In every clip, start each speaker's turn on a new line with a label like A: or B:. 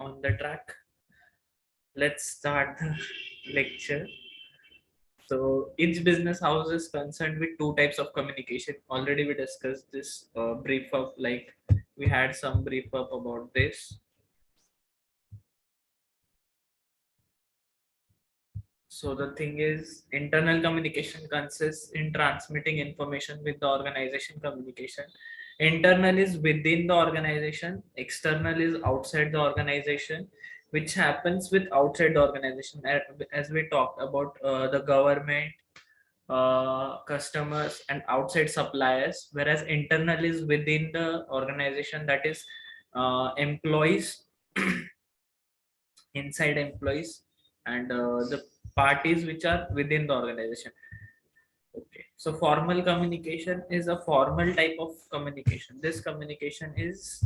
A: on the track. Let's start the lecture. So each business house is concerned with two types of communication. Already we discussed this brief up, like we had some brief up about this. So the thing is, internal communication consists in transmitting information with the organization communication. Internal is within the organization, external is outside the organization, which happens with outside the organization. As we talked about the government, customers, and outside suppliers, whereas internal is within the organization, that is employees, inside employees, and the parties which are within the organization. Okay, so formal communication is a formal type of communication. This communication is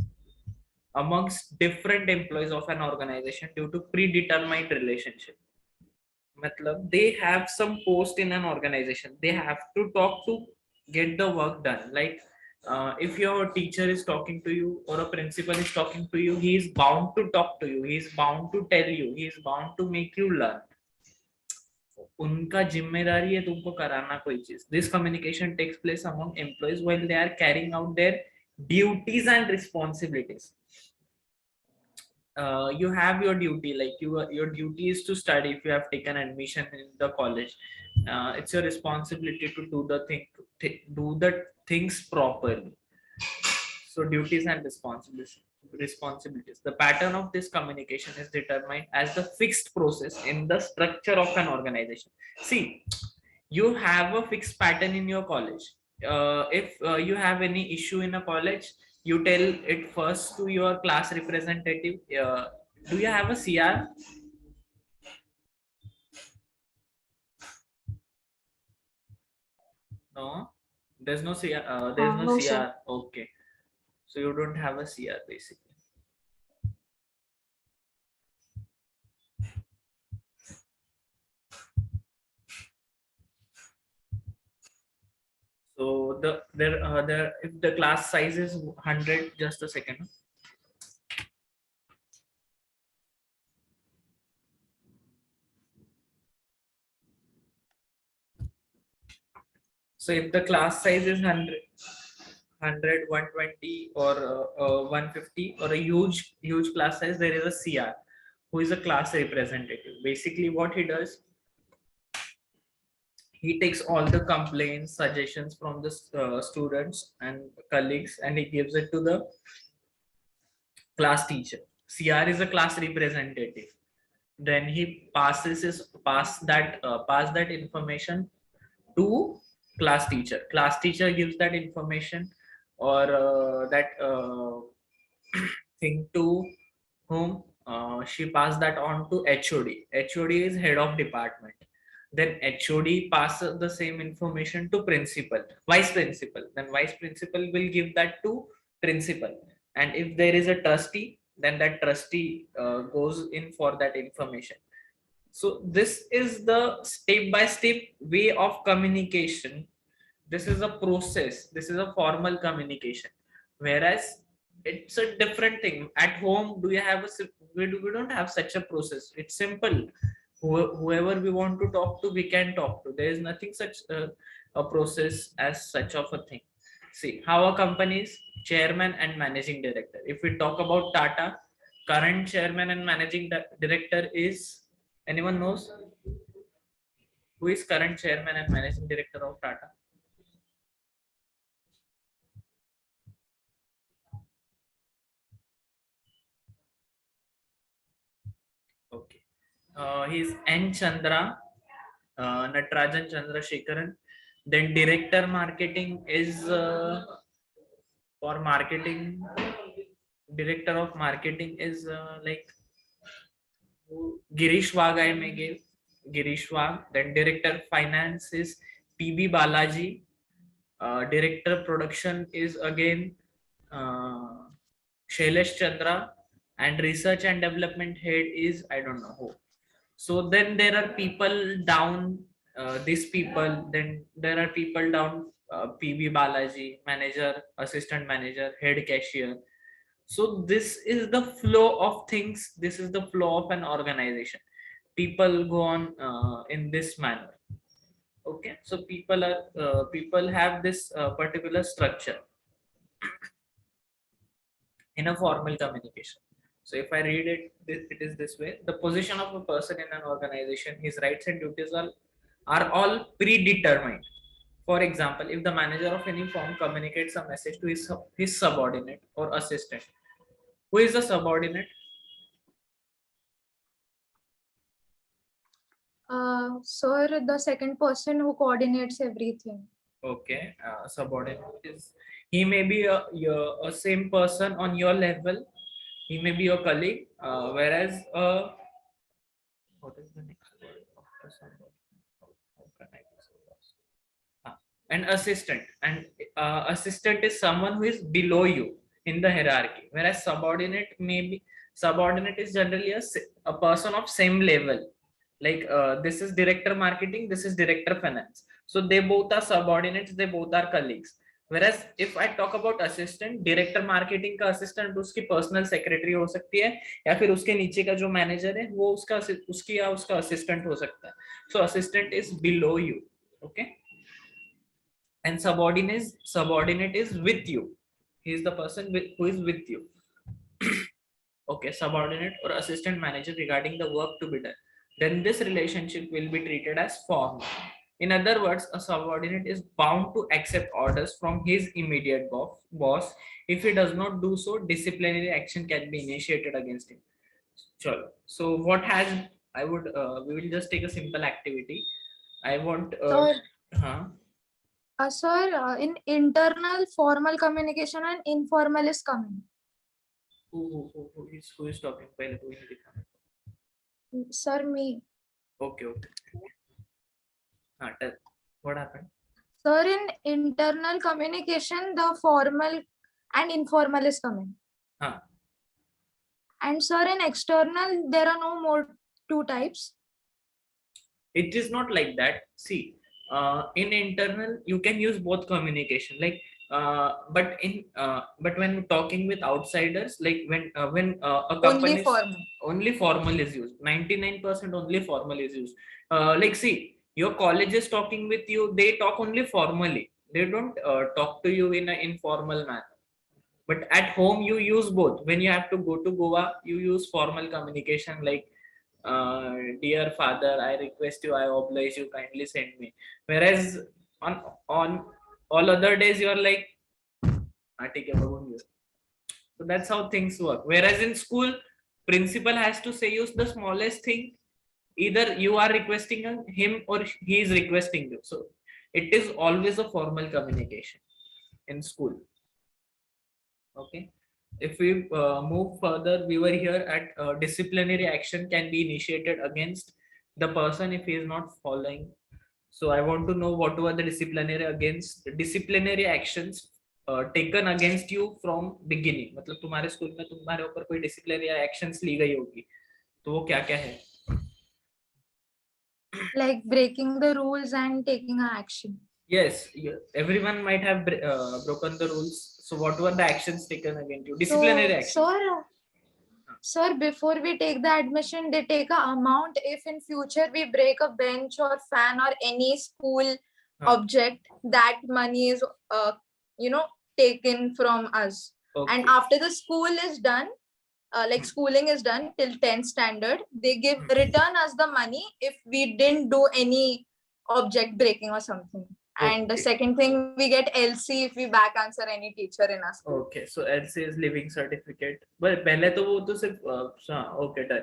A: amongst different employees of an organization due to predetermined relationship. Matlab, they have some post in an organization. They have to talk to get the work done. Like if your teacher is talking to you or a principal is talking to you, he is bound to talk to you. He is bound to tell you. He is bound to make you learn. उनका जिम्मेदारी है तुमको कराना कोई चीज. This communication takes place among employees while they are carrying out their duties and responsibilities. You have your duty, like your duty is to study. If you have taken admission in the college, it's your responsibility to do the do the things properly. So duties and responsibilities, the pattern of this communication is determined as the fixed process in the structure of an organization. See, you have a fixed pattern in your college. If you have any issue in a college, you tell it first to your class representative. Do you have a CR? No, there's no CR. There's no
B: No,
A: CR.
B: sir.
A: Okay, so you don't have a CR basically. So the if the class size is 100, just a second. So if the class size is 100, 120, or 150, or a huge class size, there is a CR who is a class representative. Basically, what he does, he takes all the complaints, suggestions from the students and colleagues, and he gives it to the class teacher. CR is a class representative. Then he pass that information to class teacher. Class teacher gives that information or that thing to whom, she passed that on to HOD. HOD is head of department. Then HOD passes the same information to principal, vice principal. Then vice principal will give that to principal. And if there is a trustee, then that trustee goes in for that information. So this is the step by step way of communication. This is a process. This is a formal communication. Whereas it's a different thing. At home, do you have we don't have such a process. It's simple. Whoever we want to talk to, we can talk to. There is nothing such a process as such of a thing. See how a company's chairman and managing director. If we talk about Tata, current chairman and managing director is, anyone knows who is current chairman and managing director of Tata? Okay. He's N. Chandra, Natarajan Chandrasekharan. Then director marketing is for marketing. Director of marketing is like Girish Wag. I may give Girish Wag. Then director finance is PB Balaji. Director production is again Shailesh Chandra, and research and development head is, I don't know who. So then there are people down, these people. Then there are people down, PB Balaji, manager, assistant manager, head cashier. So this is the flow of things, this is the flow of an organization. People go on in this manner. Okay, so people have this particular structure in a formal communication. So if I read it, it is this way: the position of a person in an organization, his rights and duties are all predetermined. For example, if the manager of any firm communicates a message to his subordinate or assistant, who is the subordinate?
B: Sir, the second person who coordinates everything.
A: Okay, subordinate is, he may be a same person on your level, he may be your colleague, whereas what is the next word after subordinate? How can I say this? An assistant, and assistant is someone who is below you in the hierarchy, whereas subordinate is generally a person of same level. Like this is director marketing, this is director finance, so they both are subordinates, they both are colleagues. Whereas if I talk about assistant, director marketing का assistant उसकी personal secretary हो सकती है, या फिर उसके नीचे का जो manager है वो उसकी या उसका assistant हो सकता है. So assistant is below you. Okay, and subordinate is with you, he is the person who is with you. Okay, subordinate or assistant manager regarding the work to be done, then this relationship will be treated as formal. In other words, a subordinate is bound to accept orders from his immediate boss. If he does not do so, disciplinary action can be initiated against him. Sure. So what has, I would we will just take a simple activity. I want
B: Sir,
A: huh?
B: sir, in internal formal communication and informal is coming.
A: Who is talking? पहले तो ये दिखा.
B: Sir, me.
A: Okay, okay. What happened?
B: Sir, in internal communication, the formal and informal is coming.
A: Huh.
B: And sir, in external, there are no more two types.
A: It is not like that. See, in internal, you can use both communication. Like, but when talking with outsiders, like when a company
B: Only formal.
A: only formal is used. 99% only formal is used. Like, see, your college is talking with you. They talk only formally. They don't talk to you in an informal manner. But at home you use both. When you have to go to Goa, you use formal communication, like dear father, I request you, I oblige you, kindly send me. Whereas on all other days you are like, "हाँ, ठीक है, बघून." So that's how things work. Whereas in school, principal has to say use the smallest thing, either you are requesting him or he is requesting you. So it is always a formal communication in school. Okay, if we move further, we were here at disciplinary action can be initiated against the person if he is not following. So I want to know what were the disciplinary actions taken against you from beginning. मतलब तुम्हारे school में तुम्हारे ऊपर कोई disciplinary actions ली गई होगी, तो वो क्या क्या है?
B: Like breaking the rules and taking an action.
A: Yes, everyone might have broken the rules. So what were the actions taken against you? Disciplinary action.
B: Sir, before we take the admission, they take a amount if in future we break a bench or fan or any school object, that money is taken from us.
A: Okay.
B: And after the school is done, like schooling is done till 10th standard, they return us the money if we didn't do any object breaking or something. And the second thing, we get LC if we back answer any teacher in our school.
A: Okay, so LC is living certificate. Well, पहले तो वो तो सिर्फ okay, done.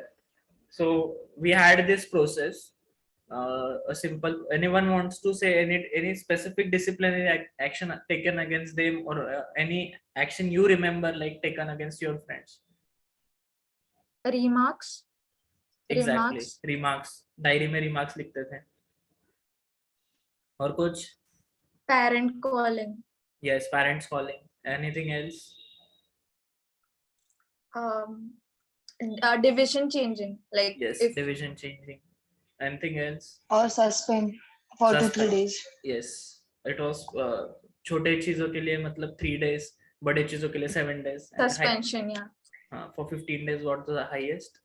A: So we had this process. A simple. Anyone wants to say any specific disciplinary action taken against them, or any action you remember like taken against your friends?
B: Remarks.
A: Exactly. Remarks. Diary में remarks लिखते थे. और कुछ?
B: Parent calling.
A: Yes, parents calling. Anything else?
B: Division changing. Like
A: yes, division changing. Anything else?
C: Or suspend for 2-3 days.
A: Yes, it was छोटे चीजों के लिए मतलब 3 days. बड़े चीजों के लिए 7 days and
B: Suspension, yeah.
A: for 15 days what was the highest.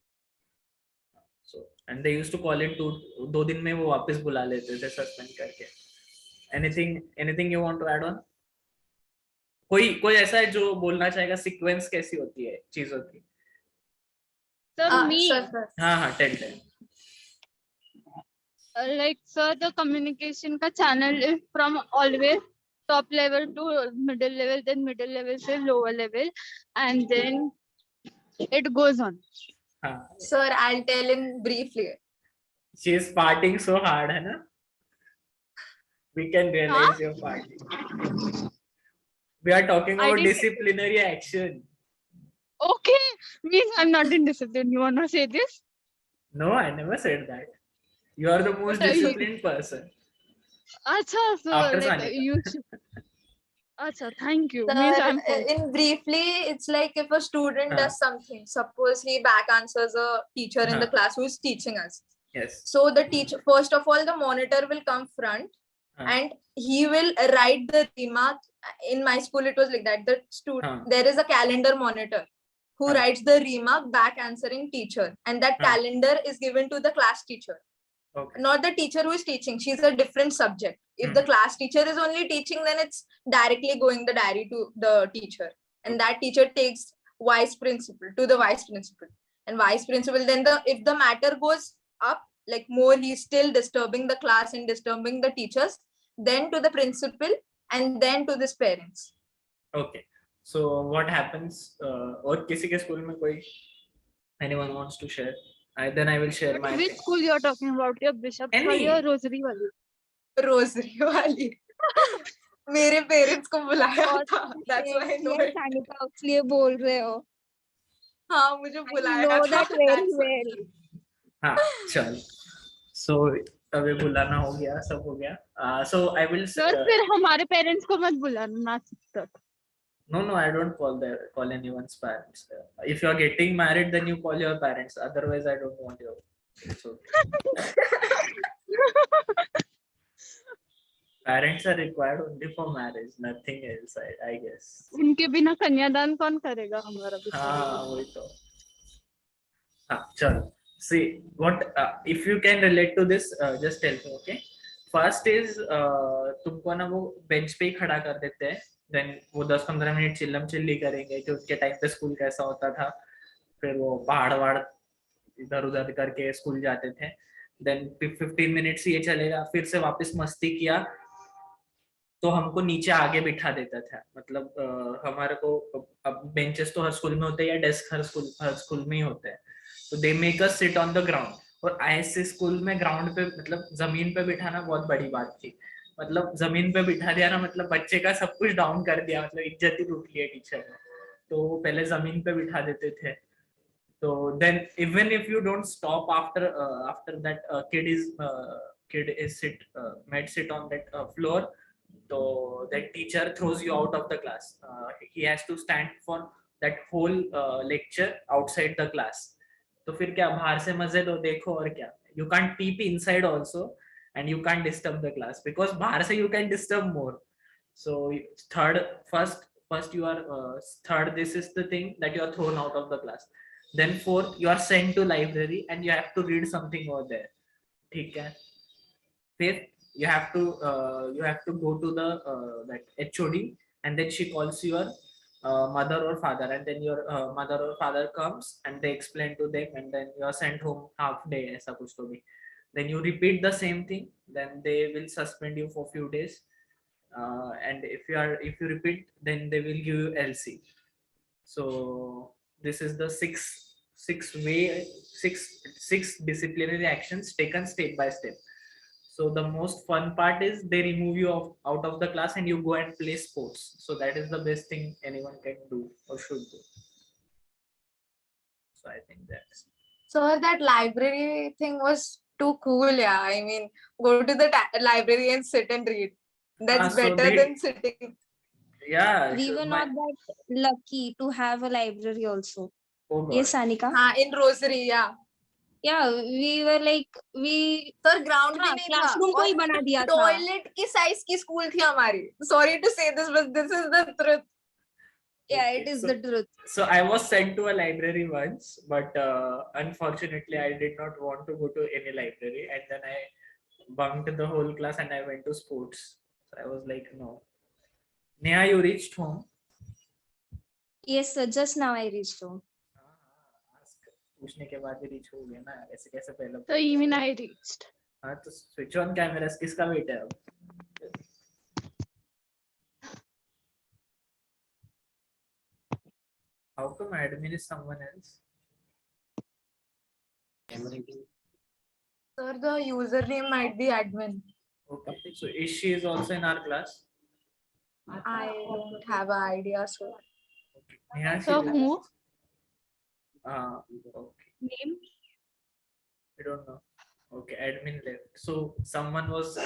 A: So and they used to call it 2 दिन में वो वापस बुला लेते थे सस्पेंड करके. Anything you want to add on? कोई ऐसा है जो बोलना चाहेगा सीक्वेंस कैसी होती है चीजों की?
C: Sir, me.
B: Sir.
A: हाँ tell.
C: Like, sir, the communication का channel is from always top level to middle level, then middle level to lower level, and then it goes on.
A: हाँ.
B: Sir, I'll tell in briefly.
A: She is partying so hard, है ना? We can realize your party. We are talking about disciplinary action.
C: Okay, means I'm not in discipline. You wanna say this?
A: No, I never said that. You are the most disciplined person.
C: Acha, so
A: After
C: like
A: Sanika.
C: you. Acha, thank you.
B: Sir,
C: Means I'm
B: in briefly, it's like if a student does something, suppose he back answers a teacher in the class who is teaching us.
A: Yes.
B: So the teacher, first of all, the monitor will come front and he will write the remark. In my school, it was like that. The student, there is a calendar monitor who writes the remark back answering teacher, and that calendar is given to the class teacher. Okay. Not the teacher who is teaching. She's a different subject. If the class teacher is only teaching, then it's directly going the diary to the teacher, and that teacher takes vice principal to the vice principal, and vice principal then if the matter goes up like more, he's still disturbing the class and disturbing the teachers, then to the principal and then to his parents.
A: Okay. So what happens? और किसी के school में कोई anyone wants to share? Then I will share my.
C: Which school you are talking about? Your Bishop wali or Rosary wali?
B: Rosary wali. मेरे parents को बुलाया था. That's why I know it.
D: Sanika इसलिए बोल रहे हो.
B: हाँ मुझे बुलाया
D: था. I know that very well.
A: हाँ चल. So अबे बुलाना हो गया, सब हो गया. So I will.
C: Sir, फिर हमारे पेरेंट्स को मत बुलाना ना तक.
A: No, I don't call anyone's parents. If you are getting married, then you call your parents. Otherwise, I don't want your. It's okay. Parents are required only for marriage, nothing else. I guess.
C: उनके बिना कन्यादान कौन करेगा हमारा भी?
A: हाँ वही तो. हाँ चल. See what if you can relate to this, just tell me, okay? First is तुमको ना वो bench पे ही खड़ा कर देते हैं. देन वो 10-15 मिनट चिल्लम चिल्ली करेंगे कि उसके टाइम पे स्कूल कैसा होता था, फिर वो पहाड़ वाड़ इधर उधर करके स्कूल जाते थे. देन 15 मिनट्स ये चलेगा, फिर से वापस मस्ती किया तो हमको नीचे आगे बिठा देता था. मतलब हमारे को अब बेंचेस तो हर स्कूल में होते हैं या डेस्क हर स्कूल में ही होते हैं, तो they make us sit on the ground. और ऐसे स्कूल में ग्राउंड पे मतलब जमीन पे बिठाना बहुत बड़ी बात थी. मतलब जमीन पे बिठा दिया ना, मतलब बच्चे का सब कुछ डाउन कर दिया, मतलब इज्जत ही लूट लिया टीचर ने. तो पहले जमीन पे बिठा देते थे. तो then even if you don't stop after that kid is sit on that floor, so that teacher throws you out of the class. He has to stand for that whole lecture outside the class. तो फिर क्या, बाहर से मजे तो देखो और क्या. You can't peep inside also. And you can't disturb the class because bahar se you can disturb more. So first you are third, this is the thing that you are thrown out of the class. Then fourth, you are sent to library and you have to read something over there. ठीक है. Fifth, you have to go to the that HOD, and then she calls your mother or father, and then your mother or father comes and they explain to them, and then you are sent home half day ऐसा कुछ तो भी. Then you repeat the same thing, then they will suspend you for few days, and if you repeat, then they will give you LC. So this is the six disciplinary actions taken step by step. So the most fun part is they remove you out of the class and you go and play sports. So that is the best thing anyone can do or should do. So I think that's.
B: So that library thing was too cool, yeah. I mean, go to the library and sit and read. That's better than sitting.
A: Yeah.
D: We were not that lucky to have a library also.
A: Oh God.
D: Yes, Sanika?
B: In Rosary, yeah.
D: Yeah, we were like,
B: Sir, ground भी नहीं था.
D: Classroom को ही बना दिया था.
B: Toilet की size की school थी हमारी. Sorry to say this, but this is the truth.
D: Yeah,
A: Okay,
D: it is
A: so
D: the truth.
A: so I was sent to a library once, but unfortunately, I did not want to go to any library, and then I bunked the whole class and I went to sports. So I was like, no. Neha, you reached home.
D: Yes, sir. Just now I reached home.
A: Ask पूछने के बाद ही reach हो गया ना, ऐसे कैसे पहले
C: So even I reached.
A: हाँ तो switch on cameras किसका वेट है अब? How come admin is someone else?
B: Sir, the username might be admin.
A: Okay, so is she is also in our class?
B: I don't have an idea, sir.
A: Okay. Neha, she
C: So
A: will-
C: who?
A: okay.
C: Name?
A: I don't know. Okay, admin left. So someone was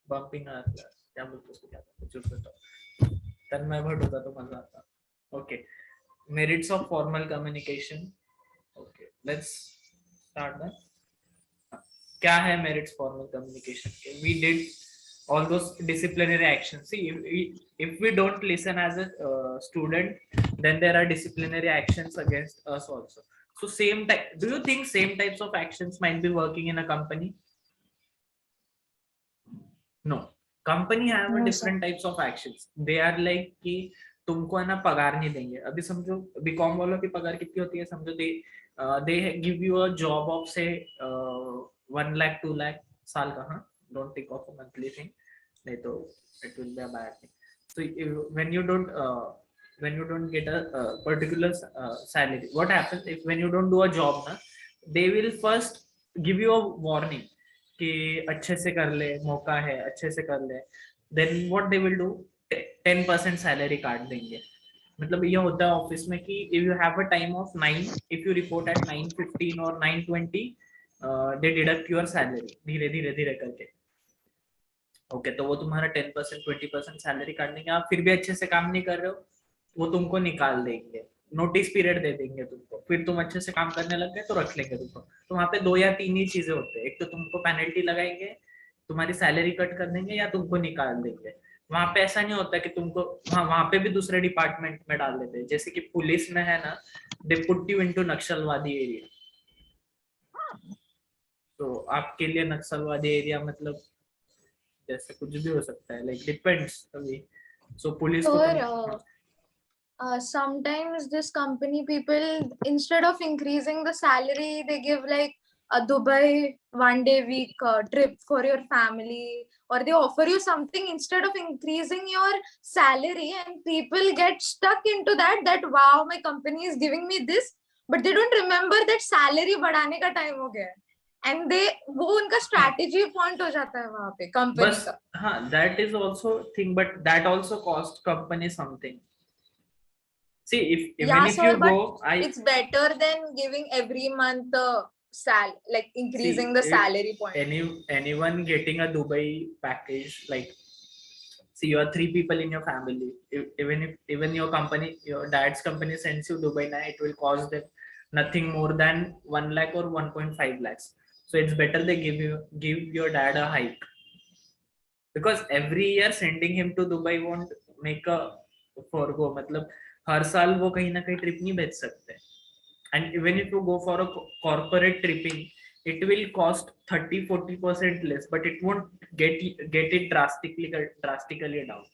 A: bumping our class. क्या बोलते उसको क्या बोलते चुप बताओ. तन्मय भट्ट होता तो मजा आता. Okay. Merits of formal communication. Okay, let's start that. क्या है merits formal communication? We did all those disciplinary actions. See, if we don't listen as a student, then there are disciplinary actions against us also. So same type. Do you think same types of actions might be working in a company? No. Company have a
B: No,
A: different types of actions. They are like कि तुमको है ना पगार नहीं देंगे. अभी समझो BCom वालों की पगार कितनी होती है समझो. They give you a job of say 1 lakh 2 lakh साल का. हाँ, don't think of a monthly thing. नहीं तो it will be a bad thing. So when you don't get a particular salary, what happens if when you don't do a job ना, they will first give you a warning कि अच्छे से कर ले, मौका है, अच्छे से कर ले. Then what they will do, 10% salary काट देंगे. मतलब ये होता है ऑफिस में कि if you have a time of 9, if you report at 9:15 or 9:20, they deduct your salary धीरे धीरे धीरे करके. ओके, तो वो तुम्हारा 10% 20% सैलरी काट देंगे. आप फिर भी अच्छे से काम नहीं कर रहे हो, वो तुमको निकाल देंगे. नोटिस पीरियड दे देंगे तुमको. फिर तुम अच्छे से काम करने लग गए तो रख लेंगे तुमको. तो वहां पे 2 या 3 ही चीजें होते हैं. एक तो तुमको पेनल्टी लगाएंगे, तुम्हारी सैलरी कट कर देंगे, या तुमको निकाल देंगे. वहां पे ऐसा नहीं होता कि तुमको वहां पे भी दूसरे डिपार्टमेंट में डाल देते हैं. जैसे कि पुलिस में है ना, दे पुट यू इनटू नक्सलवादी एरिया. तो आपके लिए नक्सलवादी एरिया मतलब जैसे कुछ भी हो सकता है, लाइक डिपेंड्स अभी. सो पुलिस को
B: Sir, sometimes this company people, instead of increasing the salary, they give like a Dubai 1 day week trip for your family, or they offer you something instead of increasing your salary, and people get stuck into that wow, my company is giving me this, but they don't remember that salary बढ़ाने का time हो गया है. And they वो उनका strategy point हो जाता है वहाँ पे company
A: बस
B: का.
A: हाँ, that is also thing, but that also cost company something. See, if even
B: Yeah,
A: if
B: sir,
A: you
B: but
A: go,
B: it's better than giving every month the like increasing the salary point.
A: anyone getting a Dubai package, like see, you are 3 people in your family. Even your company, your dad's company sends you Dubai, now it will cost them nothing more than 1 lakh or 1.5 lakhs. So it's better they give your dad a hike, because every year sending him to Dubai won't make a forgo. मतलब हर साल वो कहीं ना कहीं trip नहीं भेज सकते. And even if you go for a corporate tripping, it will cost 30-40% less, but it won't get it drastically down.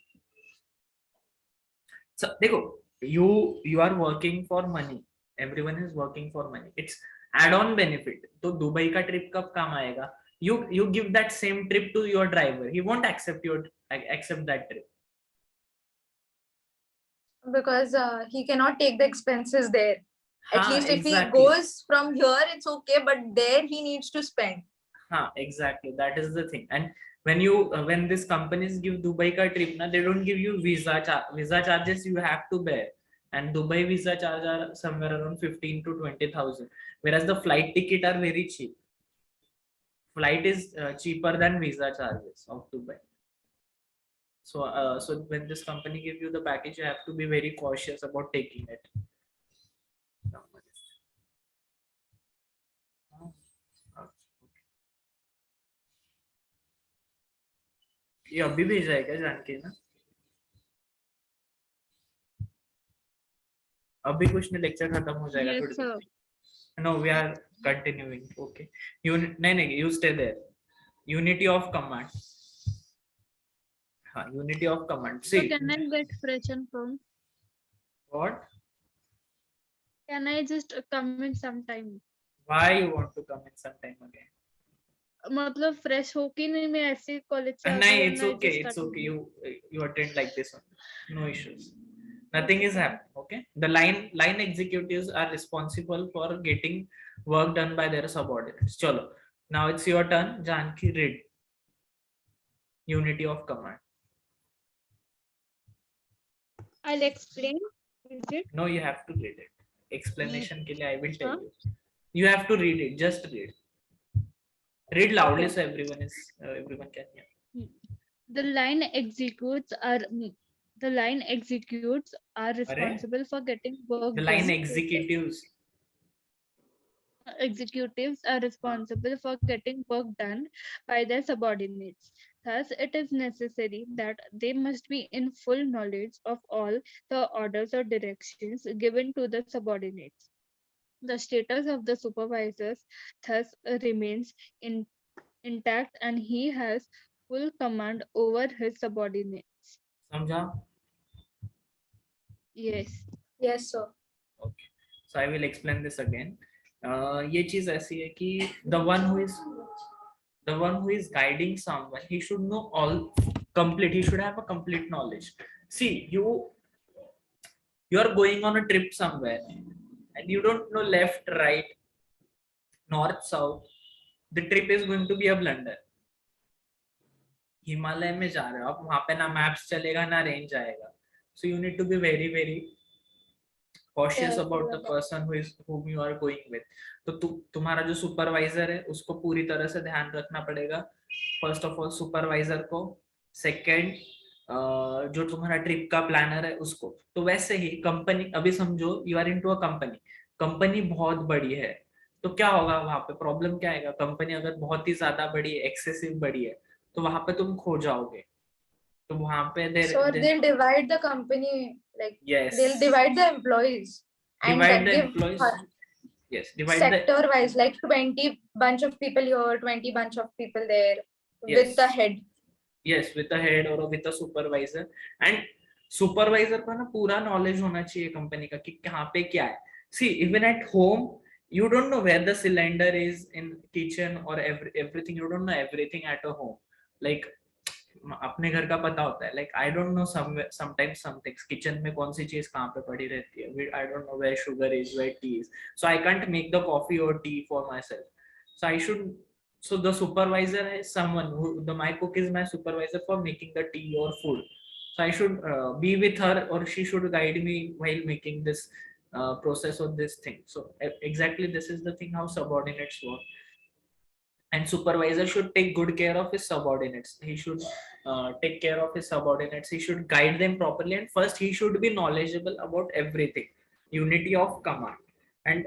A: So देखो, you are working for money. Everyone is working for money. It's add-on benefit. तो Dubai का trip कब काम आएगा? You give that same trip to your driver. He won't accept that trip.
B: Because he cannot take the expenses there. At
A: हाँ,
B: least if he
A: exactly.
B: goes from here, it's okay, but there he needs to spend.
A: हाँ, exactly. That is the thing. And when these companies give Dubai ka trip na, they don't give you visa charges you have to bear. And Dubai visa charge are somewhere around 15 to 20,000, whereas the flight ticket are very cheap. Flight is cheaper than visa charges of Dubai. So when this company give you the package, you have to be very cautious about taking it. ये अभी भेजा है क्या जानकी ना? अभी कुछ नहीं, lecture खत्म हो जाएगा
C: Yes,
A: थोड़ी
C: sir.
A: देर। No we are continuing, okay. Unit नहीं, you stay there. Unity of command, हाँ, unity of command. See
C: So can I get freshen from?
A: What,
C: Can I just come in sometime?
A: Why you want to come in some time again?
C: मतलब fresh होके नहीं, मैं ऐसे college से आ
A: नहीं,
C: गई
A: it's
C: and I
A: okay,
C: just
A: it's okay,
C: started.
A: you attend like this one, no issues, nothing is happening, okay. The line executives are responsible for getting work done by their subordinates. Chalo, now it's your turn, Janki, read unity of command.
C: I'll explain. Is it?
A: No, you have to read it. Explanation ke liye I will tell
C: Huh?
A: you have to read it, just read loudly
C: Okay.
A: so everyone can hear.
C: The line executes are
A: Arre,
C: responsible for getting work
A: the line
C: done.
A: executives,
C: Executives are responsible for getting work done by their subordinates. Thus, it is necessary that they must be in full knowledge of all the orders or directions given to the subordinates. The status of the supervisors thus remains intact and he has full command over his subordinates.
A: समझा?
C: Yes.
B: Yes, sir.
A: Okay, so I will explain this again. ये चीज ऐसी है कि the one who is guiding someone, he should know all complete. He should have a complete knowledge. See, you are going on a trip somewhere, and you don't know left, right, north, south. The trip is going to be a blunder. Himalaya में जा रहे हो आप, वहां पे ना maps चलेगा ना रेंज आएगा. So you need to be very very cautious
B: Careful
A: about the
B: about
A: person whom you are going with. तो तुम्हारा जो सुपरवाइजर है उसको पूरी तरह से ध्यान रखना पड़ेगा. फर्स्ट ऑफ ऑल सुपरवाइजर को, सेकंड जो तुम्हारा ट्रिप का प्लानर है उसको. तो वैसे ही कंपनी, अभी समझो you are into a company, company बहुत बड़ी है, तो क्या होगा वहां पे, प्रॉब्लम क्या आएगा? कंपनी अगर बहुत ही ज्यादा बड़ी है, एक्सेसिव बड़ी है, तो वहां पे तुम खो जाओगे. तो वहां पे
B: So they'll divide the company, like
A: yes,
B: they'll divide the employees and
A: divide the
B: give
A: employees. Yes, divide the,
B: sector wise, like 20 bunch of people here, 20 bunch of people there,
A: yes,
B: with the head.
A: yes, with the head or with the supervisor. And supervisor को ना पूरा knowledge होना चाहिए company का कि कहाँ पे क्या है. See even at home you don't know where the cylinder is in kitchen or everything, you don't know everything at a home. Like अपने घर का पता होता है, like I don't know sometimes some things, kitchen में कौन सी चीज कहाँ पे पड़ी रहती है, I don't know where sugar is, where tea is, so I can't make the coffee or tea for myself. So I should, so the supervisor is someone who, my cook is my supervisor for making the tea or food. So I should be with her, or she should guide me while making this process of this thing. So exactly this is the thing how subordinates work. And supervisor should take good care of his subordinates. He should take care of his subordinates, he should guide them properly, and first he should be knowledgeable about everything. Unity of command. And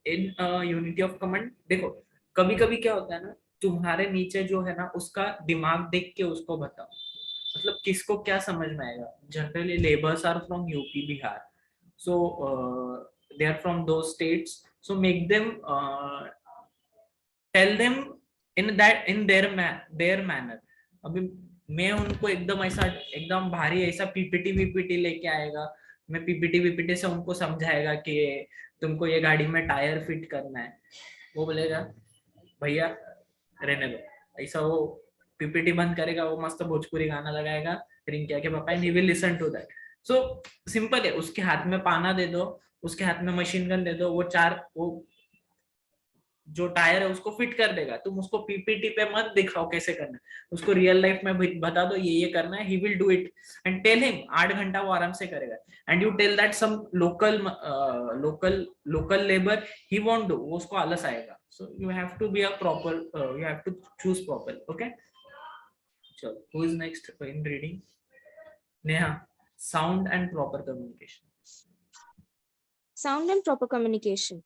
A: in unity of command, देखो कभी कभी क्या होता है ना, तुम्हारे नीचे जो है ना उसका दिमाग देख के उसको बताओ, मतलब किसको क्या समझ में आएगा. Generally labours are from UP Bihar, so they are from those states, so make them tell them in their manner. अभी मैं उनको एकदम ऐसा एकदम भारी ऐसा पीपीटी वीपीटी लेके आएगा, मैं पीपीटी वीपीटी से उनको समझाएगा कि तुमको ये गाड़ी में टायर फिट करना है, वो बोलेगा भैया रहने दो. ऐसा वो पीपीटी बंद करेगा, वो मस्त भोजपुरी गाना लगाएगा रिंकिया के पापा, and he will listen to that. So simple है, उसके हाथ में पाना दे दो, उसके हाथ में मशीन गन दे दो, वो जो टायर है उसको फिट कर देगा. तुम उसको पीपीटी पे मत दिखाओ कैसे करना है, उसको रियल लाइफ में बता दो ये करना है, he will do it, and tell him 8 घंटा वो आराम से करेगा. And you tell that some local labour, he won't do, वो उसको आलस आएगा. So you have to be a proper, you have to choose proper. Okay, चलो who is next in reading? Neha. Sound and proper communication.
D: Sound and proper communication.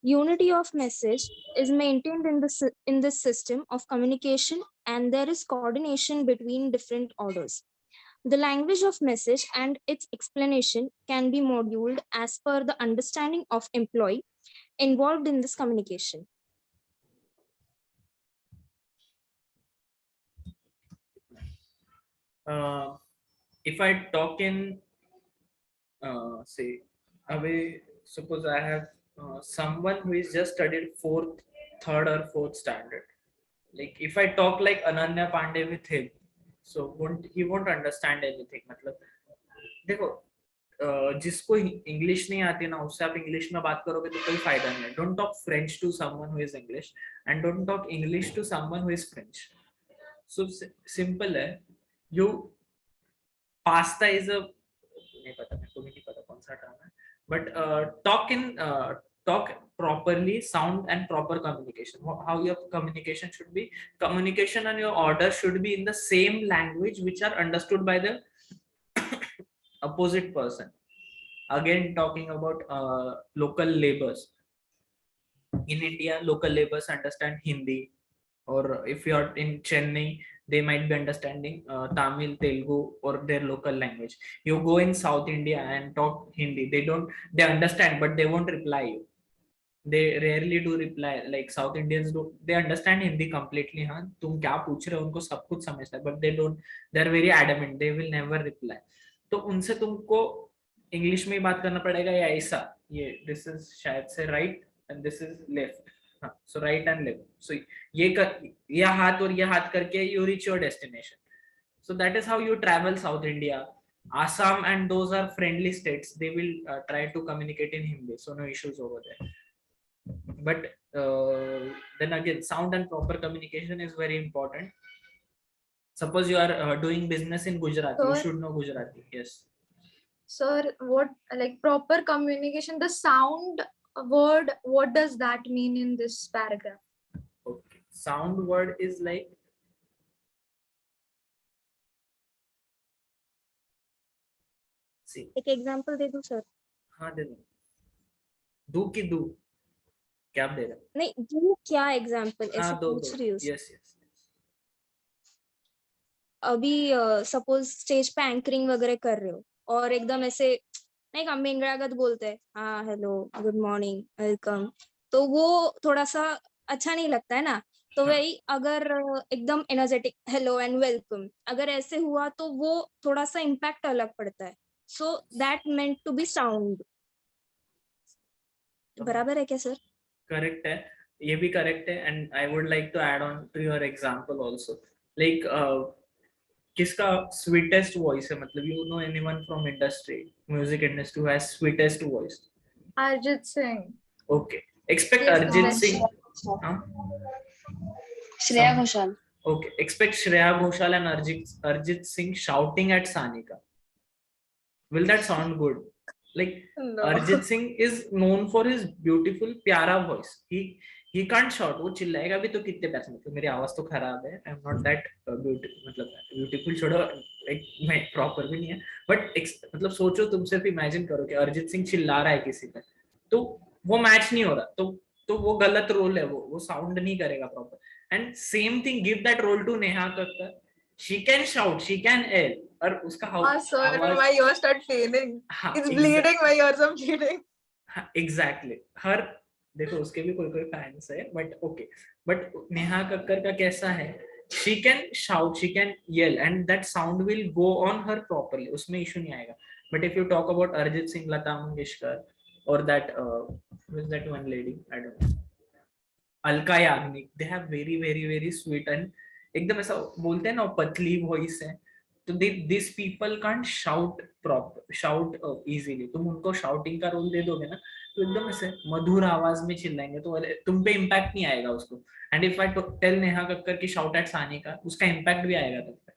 D: Unity of message is maintained in this system of communication, and there is coordination between different orders. The language of message and its explanation can be moduled as per the understanding of employee involved in this communication.
A: uh, if I talk in say away, suppose I have someone who is just studied fourth, third or fourth standard. Like if I talk like Ananya Pandey with him, so won't he won't understand anything. मतलब देखो जिसको English नहीं आती ना उससे आप English में बात करोगे तो कोई फायदा नहीं है. Don't talk French to someone who is English and don't talk English to someone who is French. So simple है. यू पास्ता इज अ नहीं पता मेरे को भी नहीं पता कौन सा टर्म है but talk properly, sound and proper communication. How your communication should be, communication and your order should be in the same language which are understood by the opposite person. Again talking about local labors in India, local labors understand Hindi, or if you are in Chennai they might be understanding Tamil, Telugu or their local language. You go in South India and talk Hindi, they understand but they won't reply you. They rarely do reply. Like South Indians do, they understand Hindi completely. हाँ तुम क्या पूछ रहे हो उनको सब कुछ समझता है but they don't, they are very adamant, they will never reply. तो उनसे तुमको इंग्लिश में ही बात करना पड़ेगा या ऐसा ये दिस इज शायद से right and this is left. हाँ सो राइट एंड लेफ्ट. सो ये कर ये हाथ और ये हाथ करके you reach your destination. So that is how you travel South India. Assam and those are friendly states. They will try to communicate in Hindi, so no issues over there. But then again, sound and proper communication is very important. Suppose you are doing business in Gujarat, you
B: Sir?
A: should know Gujarati. Yes.
B: Sir, what like proper communication, the sound word, what does that mean in this paragraph?
A: Okay. Sound word is like see.
D: एक example दे दूं sir?
A: हाँ दे दो. दू की दू क्या दे रहा?
D: नहीं, दूं क्या एग्जांपल ऐसे
A: हाँ दो
D: पूछ
A: दो.
D: रही हूँ.
A: Yes yes.
D: अभी सपोज स्टेज पे एंकरिंग वगैरह कर रहे हो और एकदम ऐसे नहीं हम इंगड़ागत बोलते हैं, हाँ हेलो गुड मॉर्निंग वेलकम, तो वो थोड़ा सा अच्छा नहीं लगता है ना. तो वही अगर एकदम एनर्जेटिक हेलो एंड वेलकम अगर ऐसे हुआ तो वो थोड़ा सा इम्पैक्ट अलग पड़ता है. So that meant to be sound. बराबर है क्या सर?
A: करेक्ट है, ये भी करेक्ट है. And I would like to add on to your example also. Like किसका स्वीटेस्ट वॉइस है, मतलब you know anyone from industry, music industry who has sweetest voice?
B: Arjit Singh.
A: Okay. Expect
B: Yes,
A: Arijit
B: yes.
A: Singh.
E: Shreya Ghoshal.
A: Okay, expect Shreya Ghoshal and Arjit Singh shouting at Sanika. Will that sound good? Like
B: No.
A: Arjit Singh is known for his beautiful प्यारा voice. He can't shout. वो चिल्लाएगा भी तो कितने पैसे, मतलब मेरी आवाज तो खराब है, I am not that beautiful, मतलब ब्यूटीफुल छोड़ो, एक मैं प्रॉपर भी नहीं है. बट मतलब सोचो, तुम सिर्फ इमेजिन करो कि अरिजीत सिंह चिल्ला रहा है किसी पे, तो वो मैच नहीं हो रहा, तो वो गलत रोल है, वो साउंड नहीं करेगा proper. And same thing, give that role to Neha Kakkar. She can shout, she can yell, और उसका
B: Sir,
A: आवाज.
B: my ears start paining.
A: हाँ,
B: It's bleeding, my ears are bleeding.
A: Exactly. हर देखो उसके भी कोई कोई फैंस है, but okay. But Neha Kakkar का कैसा है, she can shout, she can yell and that sound will go on her properly, उसमें इशू नहीं आएगा. But if you talk about Arijit Singh, Lata Mangeshkar, और that one lady, I don't know, Alka Yagnik, they have very very very sweet and एकदम ऐसा बोलते हैं ना, पतली वॉइस है. तो this people can't shout proper, shout easily. तुम उनको शाउटिंग का रोल दे दोगे ना, तो एकदम ऐसे मधुर आवाज में चिल्लाएंगे, तो तुम पे इम्पैक्ट नहीं आएगा उसको. And if I tell Neha Kakkar की शाउट एट सानिका, उसका इम्पैक्ट भी आएगा तुम पे.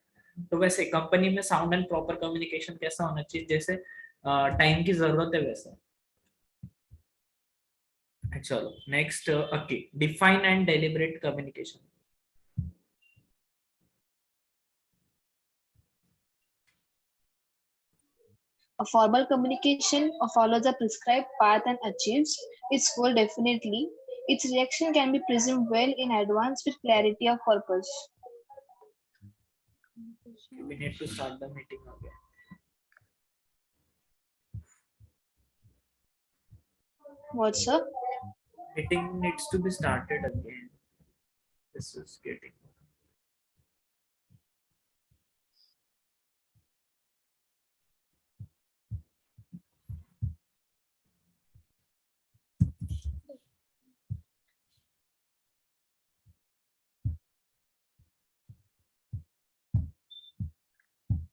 A: तो वैसे कंपनी में साउंड एंड प्रॉपर कम्युनिकेशन कैसा होना चाहिए, जैसे टाइम की जरूरत है वैसे. चलो next, okay, define and deliberate communication.
E: A formal communication follows a prescribed path and achieves its goal definitely. Its reaction can be presumed well in advance with clarity of purpose.
A: We need to start the meeting again.
E: What's up?
A: Meeting needs to be started again. This is getting